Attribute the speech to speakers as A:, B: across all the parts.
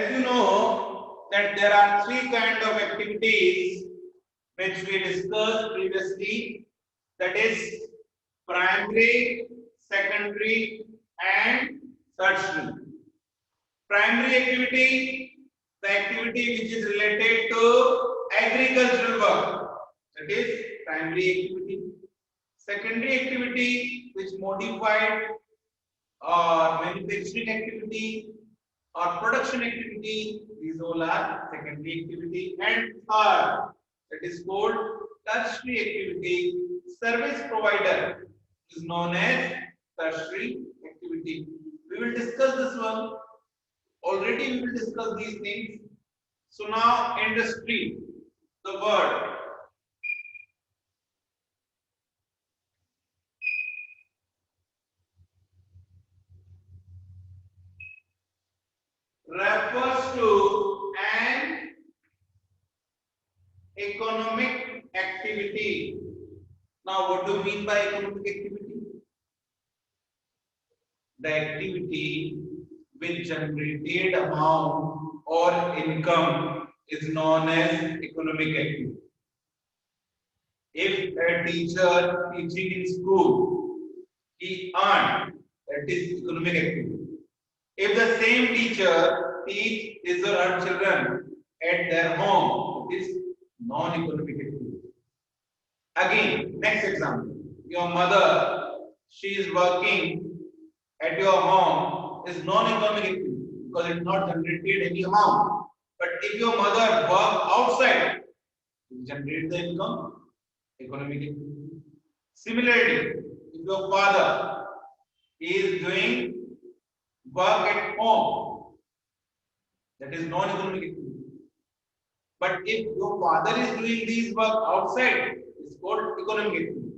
A: As you know that there are three kinds of activities which we discussed previously, that is primary, secondary and tertiary. Primary activity, the activity which is related to agricultural work, that is primary activity. Secondary activity which modified or manufacturing activity or production activity, these all are secondary activity. And third, that is called tertiary activity, service provider is known as tertiary activity. We will discuss this one. Already we will discuss these things. So now industry, the word. Refers to an economic activity. Now, what do you mean by economic activity? The activity which generated amount or income is known as economic activity. If a teacher teaching in school, he earned, that is economic activity. If the same teacher teach his or her children at their home, it is non-economic activity. Again, next example. Your mother, she is working at your home, is non-economic activity because it not generated any amount. But if your mother work outside, it generate the income, economic activity. Similarly, if your father is doing work at home, that is non-economic activity. But if your father is doing these work outside, it's called economic activity.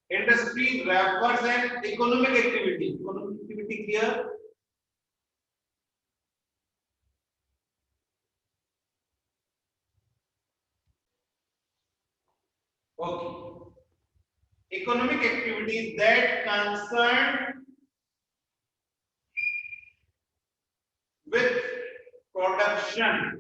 A: Industry refers an economic activity. Economic activity clear? Okay. Economic activities that concern with production.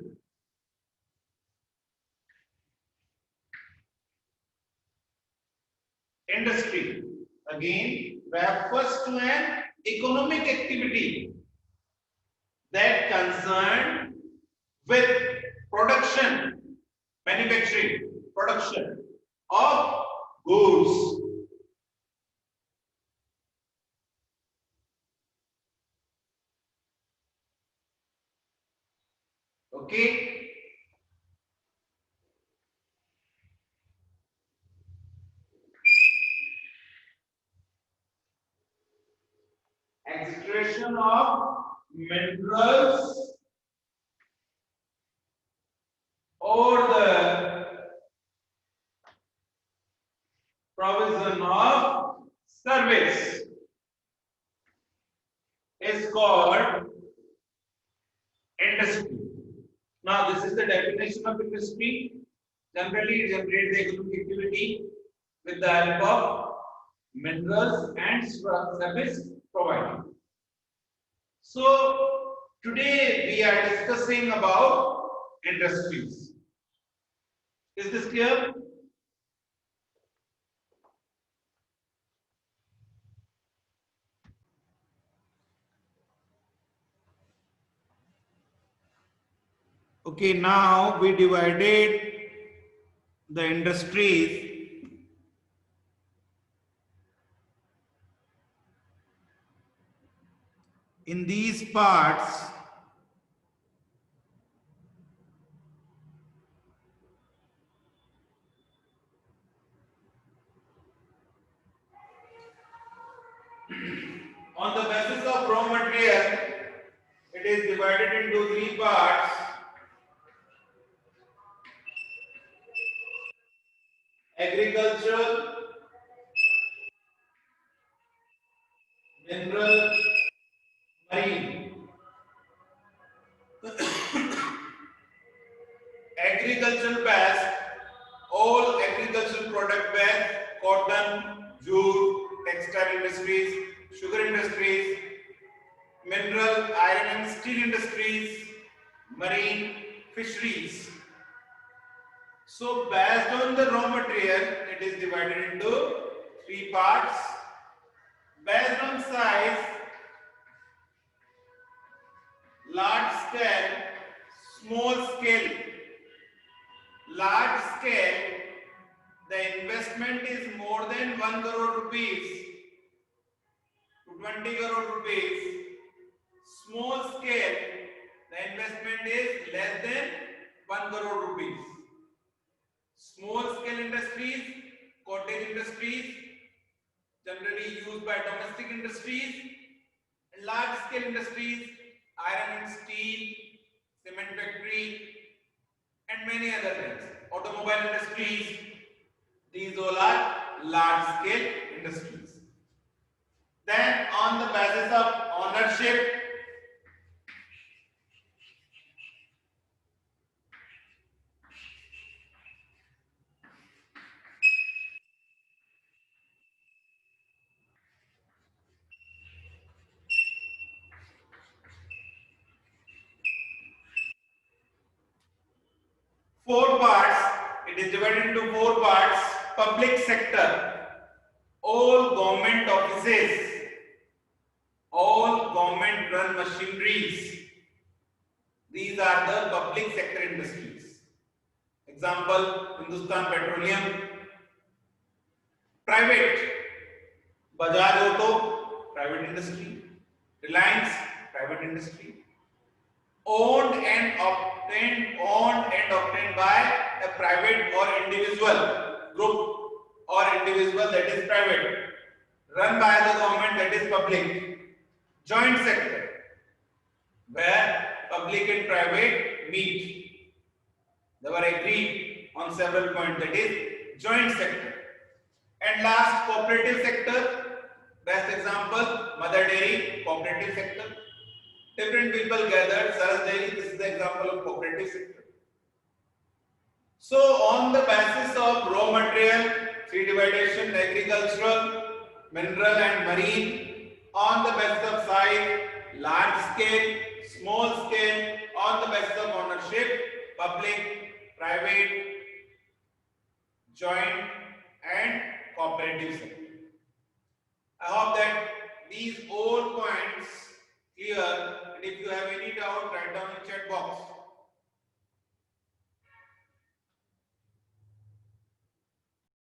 A: Industry again refers to an economic activity that concern with production, manufacturing, production of goods. Okay. Extraction of minerals or the provision of service is called industry. Now, this is the definition of industry. Generally, it generates the economic activity with the help of minerals and service providing. So, today we are discussing about industries. Is this clear? Okay, now we divided the industries in these parts. On the basis of raw material, it is divided into three parts. Agricultural, mineral, marine. Agricultural base, all agricultural product base, cotton, jute, textile industries, sugar industries, mineral, iron and steel industries, marine, fisheries. So based on the raw material, it is divided into three parts. Based on size, large scale, small scale. Large scale, the investment is more than 1 crore rupees to 20 crore rupees. Small scale, the investment is less than 1 crore rupees. Small scale industries, cottage industries, generally used by domestic industries, and large scale industries, iron and steel, cement factory, and many other things. Automobile industries, these all are large scale industries. Then on the basis of ownership, four parts, it is divided into four parts. Public sector, all government offices, all government run machineries, these are the public sector industries. Example, Hindustan Petroleum. Private, Bajaj Auto, private industry. Reliance, private industry. Owned and obtained by a private or individual group or individual, that is private. Run by the government, that is public. Joint sector, where public and private meet. They were agreed on several points, that is joint sector. And last, cooperative sector. Best example, Mother Dairy, cooperative sector. Different people gathered, Saras Dairy, this is the example of cooperative sector. So on the basis of raw material, three dividation, agricultural, mineral and marine, on the basis of size, large scale, small scale, on the basis of ownership, public, private, joint and cooperative sector. I hope that these all points clear, and if you have any doubt, write down in chat box.